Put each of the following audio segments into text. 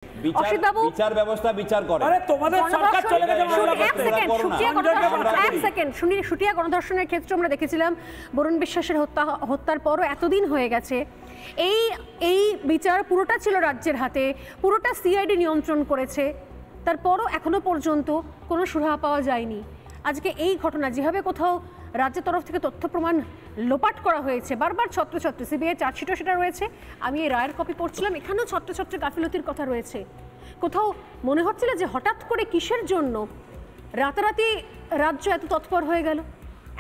বিচার ব্যবস্থা বিচার করে। আরে তোমাদের সরকার চলে গেছে। এক সেকেন্ড শুনি। শুটিয়া গণধর্ষণের ক্ষেত্রে আমরা দেখেছিলাম বরুণ বিশ্বাসের হত্যার পরও এতদিন হয়ে গেছে, এই বিচার পুরোটা ছিল রাজ্যের হাতে, পুরোটা সিআইডি নিয়ন্ত্রণ করেছে, তারপরও এখনো পর্যন্ত কোনো সুরাহা পাওয়া যায়নি। আজকে এই ঘটনা যেভাবে কোথাও রাজ্যের তরফ থেকে তথ্য প্রমাণ লোপাট করা হয়েছে, বারবার ছত্রছত্র সিবিআই চার্জশিটও সেটা রয়েছে, আমি এই রায়ের কপি পড়ছিলাম, এখানেও ছত্রছত্র গাফিলতির কথা রয়েছে। কোথাও মনে হচ্ছিল যে হঠাৎ করে কিসের জন্য রাতারাতি রাজ্য এত তৎপর হয়ে গেল।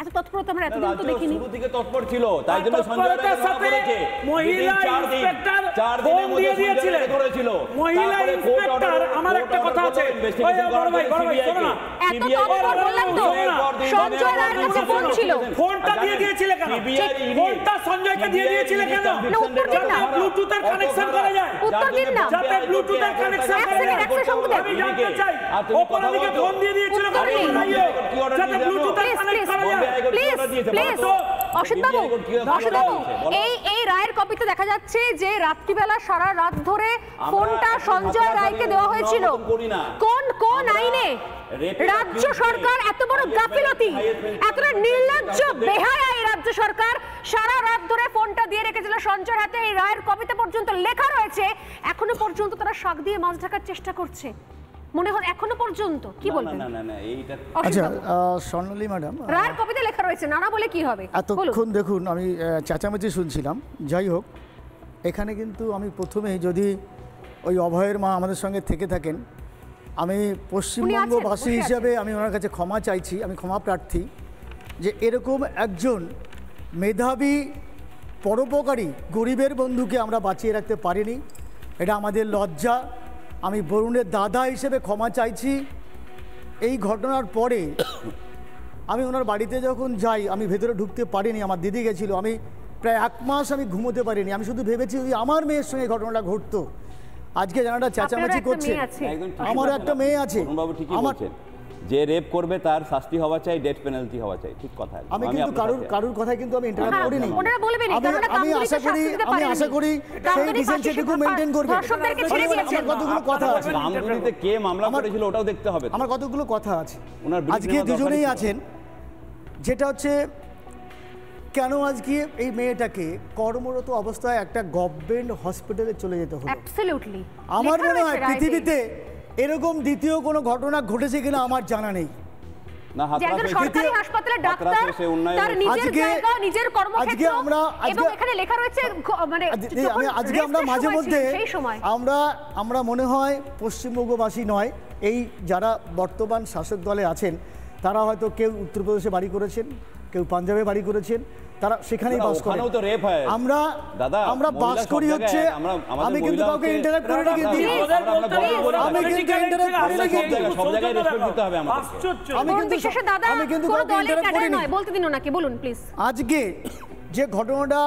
এত তৎপরতা আমরা এতদিন তো দেখিনি। শুরু থেকে তৎপর ছিল, তাই জন্য সঞ্জয় রায় করেছে। মহিলা ইন্সপেক্টর 4 দিনের মধ্যে দিয়েছিলেন করেছিল। মহিলা ইন্সপেক্টর। আমার একটা কথা আছে, বড় ভাই শোনো না, এত তৎপর বললাম তো সঞ্জয় রায়ের কাছে ফোন ছিল, ফোনটা দিয়ে দিয়েছিলে কেন? ফোনটা সঞ্জয়কে দিয়ে দিয়েছিলে কেন? যাতে ব্লুটুথের কানেকশন করা যায়। উত্তর দিন না, যাতে ব্লুটুথের কানেকশন করা যায়। আমি জানতে চাই ওপরদিকে ফোন দিয়ে দিয়েছিল কেন? যাতে ব্লুটুথের কানেক্ট করা যায়। এই রায়ের কপিতে দেখা যাচ্ছে যে রাত্রিবেলা সারা রাত ধরে ফোনটা সঞ্জয় রায়কে দেওয়া হয়েছিল। কোন আইনে রাজ্য সরকার এত বড় গাফিলতি, এতটা নির্লজ্জ বেহায়া এই রাজ্য সরকার সারা রাত ধরে ফোনটা দিয়ে রেখেছিল সঞ্জয়ের হাতে। এই রায়ের কপিতে পর্যন্ত লেখা রয়েছে এখনো পর্যন্ত তারা শাক দিয়ে মাছ ঢাকার চেষ্টা করছে। মনে হয় এখনো পর্যন্ত কি বলবেন? না এইটা আচ্ছা স্বর্ণালী ম্যাডাম, রায়ের কপিতে লেখা রয়েছে, না বলে কি হবে? এতক্ষণ দেখুন আমি চেঁচামেচি শুনছিলাম। যাই হোক, এখানে কিন্তু আমি প্রথমেই যদি ওই অভয়ের মা আমাদের সঙ্গে থেকে থাকেন, আমি পশ্চিমবঙ্গবাসী হিসাবে আমি ওনার কাছে ক্ষমা চাইছি, আমি ক্ষমা প্রার্থী যে এরকম একজন মেধাবী পরোপকারী গরিবের বন্ধুকে আমরা বাঁচিয়ে রাখতে পারিনি। এটা আমাদের লজ্জা। আমি বরুণের দাদা হিসেবে ক্ষমা চাইছি। এই ঘটনার পরে আমি ওনার বাড়িতে যখন যাই, আমি ভেতরে ঢুকতে পারিনি, আমার দিদি গেছিলো। আমি প্রায় 1 মাস আমি ঘুমোতে পারিনি। আমি শুধু ভেবেছি যদি আমার মেয়ের সঙ্গে ঘটনাটা ঘটতো। আজকে জানাটা চেঁচামেচি করছে, আমার একটা মেয়ে আছে। আমার যে রেপ করবে তার শাস্তি হওয়া চাই, ডেথ পেনাল্টি হওয়া চাই, ঠিক কথা। আমি কিন্তু কারুর কথায় কিন্তু আমি ইন্টারাপ্ট করিনি। আমি আশা করি সেই ডিসেন্সিটিকে মেইনটেইন করবে। আমার কতগুলো কথা আছে, আমগুলিতে কে মামলা করেছিল ওটাও দেখতে হবে। আমার কতগুলো কথা আছে। আজকে দুজনেই আছেন, যেটা হচ্ছে কেন আজকে এই মেয়েটাকে কর্মরত অবস্থায় একটা গভর্নমেন্ট হসপিটালে চলে যেতে হলো। আমার মনে হয় পৃথিবীতে এরকম দ্বিতীয় কোনো ঘটনা ঘটেছে কিনা আমার জানা নেই। আজকে আমরা মাঝে মধ্যে আমরা মনে হয় পশ্চিমবঙ্গবাসী নয়, এই যারা বর্তমান শাসক দলে আছেন তারা হয়তো কেউ উত্তরপ্রদেশে বাড়ি করেছেন, কেউ পাঞ্জাবে বাড়ি করেছেন, তারা সেখানেই বাস করে। আমরা বাস করি হচ্ছে, আমি কিন্তু কাউকে ইন্টারাপ্ট করি না, কিন্তু আমি কিন্তু ইন্টারাপ্ট করি না, কিন্তু সব জায়গায় রেসপেক্ট দিতে হবে আমাদেরকে। আমি কিন্তু কাউকে ইন্টারাপ্ট করি না। বলতে দিন ওনাকে, বলুন প্লিজ। আজকে যে ঘটনাটা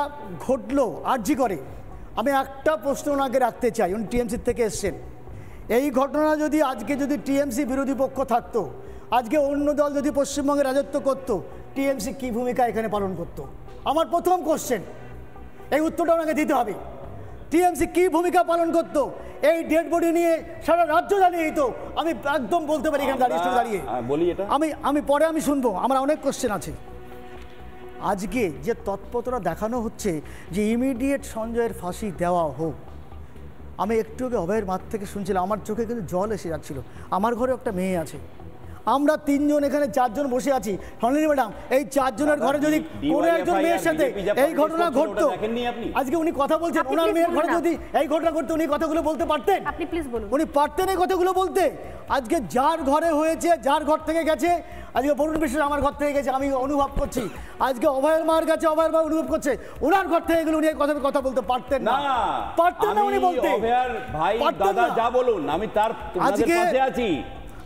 ঘটলো আরজি করে, আমি একটা প্রশ্ন ওনাকে রাখতে চাই। উনি টিএমসি থেকে এসছেন। এই ঘটনা যদি আজকে যদি টিএমসি বিরোধী পক্ষ থাকতো, আজকে অন্য দল যদি পশ্চিমবঙ্গে রাজত্ব করতো, টিএমসি কি ভূমিকা এখানে পালন করতো? আমার প্রথম কোশ্চেন, এই উত্তরটা ওনাকে দিতে হবে। টিএমসি কি ভূমিকা পালন করতো? এই ডেড বডি নিয়ে সারা রাজ্য দাঁড়িয়ে তো আমি একদম বলতে পারি এখানে দাঁড়িয়ে বলি এটা আমি পরে আমি শুনবো, আমার অনেক কোশ্চেন আছে। আজকে যে তৎপরতা দেখানো হচ্ছে যে ইমিডিয়েট সঞ্জয়ের ফাঁসি দেওয়া হোক, আমি একটু আগে অভয়ের মাঠ থেকে শুনছিলাম, আমার চোখে কিন্তু জল এসে যাচ্ছিল। আমার ঘরে একটা মেয়ে আছে, আমরা 3 জন এখানে 4 জন বসে আছি। স্বর্ণালী ম্যাডাম, এই 4 জনের ঘরে যদি কোনো একজন মেয়ের সাথে এই ঘটনা ঘটতো, আজকে উনি কথা বলছেন, ওনার মেয়ের ঘরে যদি এই ঘটনা ঘটতো, উনি কথাগুলো বলতে পারতেন? আপনি প্লিজ বলুন। উনি পারতেন এই কথাগুলো বলতে? আজকে যার ঘরে হয়েছে, যার ঘর থেকে গেছে, আজকে বরুণ বিশ্বাস আমার ঘর থেকে গেছে, আমি অনুভব করছি। আজকে অভয়ের মার কাছে অভয়ের মা অনুভব করছে, ওনার ঘর থেকে গেলে উনি কথা বলতে পারতেন না, পারতেন না উনি বলতে। ভাই দাদা যা বলুন, আমি তার পাশে আছি।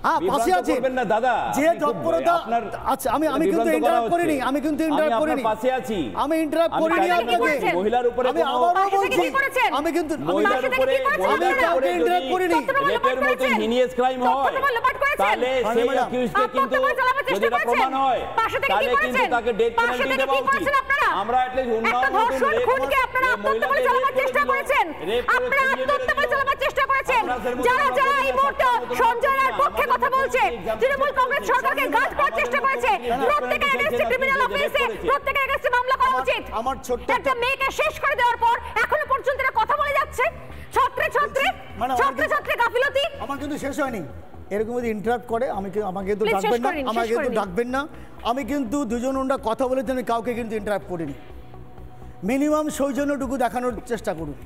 হ্যাঁ ফাঁসি আছে না দাদা, যে তৎপরতা। আচ্ছা আমি কিন্তু ইন্টারাপ্ট করিনি, আমি কিন্তু ইন্টারাপ্ট করিনি, পাশে আছি, আমি ইন্টারাপ্ট করিনি আপনাকে। মহিলার উপরে আমি আবারও বলছি, আমি কিন্তু মহিলার উপরে কাউকে ইন্টারাপ্ট করিনি। রেপের মতো হিনিয়াস ক্রাইম হয় তাহলে সেই অ্যাকিউজকে কিন্তু যদি এটা প্রমাণ হয় তাহলে কিন্তু তাকে ডেথ পেনাল্টি দেওয়া উচিত। আমরা এটলিস্ট উন্নয়ন খুনকে আপনারা আত্মহত্যা বলে চালাবার চেষ্টা করেছেন, আপনারা আত্মহত্যা বলে চালাবার চেষ্টা করেছেন। যারা যারা এই মুহূর্তে সঞ্জয় রায়ের পক্ষে কথা বলছে, তৃণমূল কংগ্রেস সরকারকে গার্ড করার চেষ্টা করেছে, প্রত্যেকের এগেইনস্টে ক্রিমিনাল অফেন্সে প্রত্যেকের এগেইনস্টে মামলা করা উচিত। আমার ছোট্ট একটা মেয়েকে শেষ করে দেওয়ার পর এখনো পর্যন্ত এরা কথা বলে যাচ্ছে, ছত্রে গাফিলতি। আমার কিন্তু শেষ হয়নি, এরকম যদি ইন্টারাপ্ট করে আমাকে তো ডাকবেন না, আমাকে কিন্তু ডাকবেন না। আমি কিন্তু দুজন ওনারা কথা বলেছেন, আমি কাউকে কিন্তু ইন্টারাপ্ট করিনি। মিনিমাম সৌজন্যটুকু দেখানোর চেষ্টা করুন,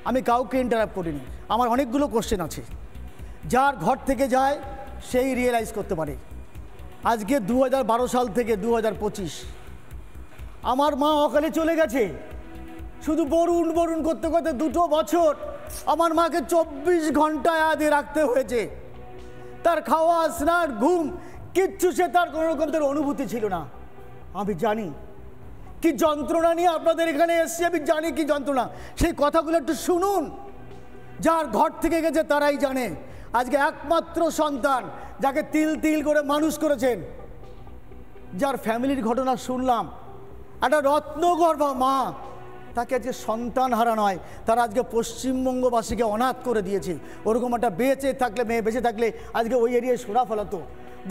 আমি কাউকে ইন্টারাপ্ট করিনি। আমার অনেকগুলো কোশ্চেন আছে, যার ঘর থেকে যায় সেই রিয়েলাইজ করতে পারে। আজকে 2012 সাল থেকে 2025 আমার মা অকালে চলে গেছে, শুধু বরুণ বরুণ করতে করতে 2 বছর আমার মাকে 24 ঘন্টা আদে রাখতে হয়েছে। তার খাওয়া স্নান ঘুম কিচ্ছু সে তার কোনো রকম তার অনুভূতি ছিল না। আমি জানি কি যন্ত্রণা নিয়ে আপনাদের এখানে এসছি, আমি জানি কি যন্ত্রণা। সেই কথাগুলো একটু শুনুন, যার ঘর থেকে গেছে তারাই জানে। আজকে একমাত্র সন্তান যাকে তিল তিল করে মানুষ করেছেন, যার ফ্যামিলির ঘটনা শুনলাম, একটা রত্নগর্ভা মা, তাকে আজকে সন্তান হারা নয়, তারা আজকে পশ্চিমবঙ্গবাসীকে অনাথ করে দিয়েছে। ওরকম একটা মেয়ে বেঁচে থাকলে আজকে ওই এরিয়ায় সোনা ফেলাতো,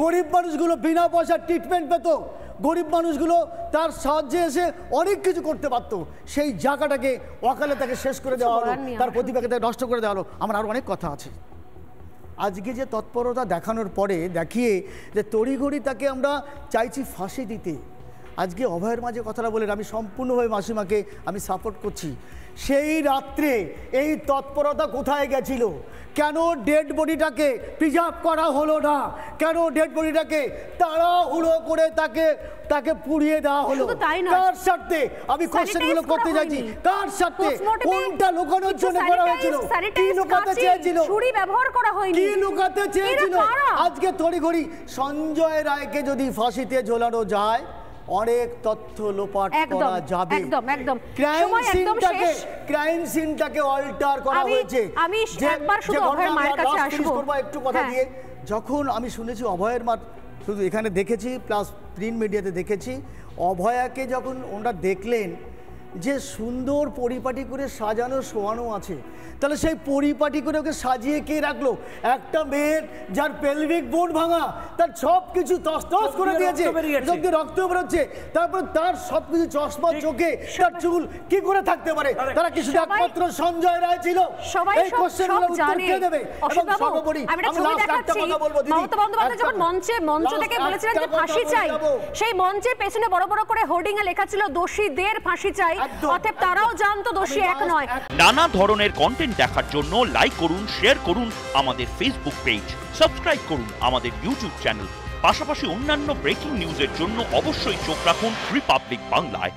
গরিব মানুষগুলো বিনা পয়সার ট্রিটমেন্ট পেত, গরিব মানুষগুলো তার সাহায্যে এসে অনেক কিছু করতে পারতো। সেই জায়গাটাকে অকালে তাকে শেষ করে দেওয়া হলো, তার প্রতিভাকে নষ্ট করে দেওয়া হলো। আমার আরও অনেক কথা আছে। আজকে যে তৎপরতা দেখানোর পরে দেখিয়ে যে তড়িঘড়ি তাকে আমরা চাইছি ফাঁসি দিতে। আজকে অভয়ের মাঝে কথাটা বলেন, আমি সম্পূর্ণভাবে মাসিমাকে আমি সাপোর্ট করছি। সেই রাত্রে এই তৎপরতা কোথায় গেছিল? কেন ডেড বডিটাকে প্রিজার্ভ করা হলো না? কেন ডেড বডিটাকে তাড়াহুড়ো করে তাকে পুড়িয়ে দেওয়া হলো? কার স্বার্থে? আমি কোশ্চেনগুলো করতে যাচ্ছি, কার স্বার্থে? কোনটা লুকানোর জন্য করা হয়েছিল? কি লুকাতে চেয়েছিল? ছুরি ব্যবহার করা হয়নি, কি লুকাতে চেয়েছিল? আজকে তড়িঘড়ি সঞ্জয় রায়কে যদি ফাঁসিতে ঝোলানো যায়, অনেক তথ্য লোপাট করা যাবে। একদম ক্রাইম সিনটাকে অল্টার করা হয়েছে। আমি একবার শুধু অভয়ের মায়ের কাছে আসবো একটু কথা দিয়ে। যখন আমি শুনেছি অভয়ের মা, শুধু এখানে দেখেছি প্লাস প্রিন্ট মিডিয়াতে দেখেছি, অভয়াকে যখন ওনারা দেখলেন যে সুন্দর পরিপাটি করে সাজানো শোয়ানো আছে, তাহলে সেই পরিপাটি করে ওকে সাজিয়ে কে রাখলো? একটা মেয়ের যার পেলভিক বোন ভাঙা, তার সব কিছু তছনছ করে দিয়েছে, রক্ত বেরোচ্ছে, তারপর তার সব কিছু চশমা চোখে, তার চুল কি করে থাকতে পারে? তারা কি শুধু একমাত্র সঞ্জয় রায় ছিল? এই কোশ্চেনগুলো উত্তর কে দেবে? এবং সর্বোপরি আমি লাস্ট একটা কথা বলবো, দিদি, মমতা বন্দ্যোপাধ্যায় যখন মঞ্চ থেকে বলেছিলেন যে ফাঁসি চাই, সেই মঞ্চের পেছনে বড় বড় করে হোর্ডিং এ লেখা ছিল দোষীদের ফাঁসি চাই, অতএব তারাও জানতো দোষী এক নয়। নানা ধরনের কন্টেন্ট দেখার জন্য লাইক করুন, শেয়ার করুন আমাদের ফেসবুক পেজ, সাবস্ক্রাইব করুন আমাদের ইউটিউব চ্যানেল। পাশাপাশি অন্যান্য ব্রেকিং নিউজের জন্য অবশ্যই চোখ রাখুন রিপাবলিক বাংলায়।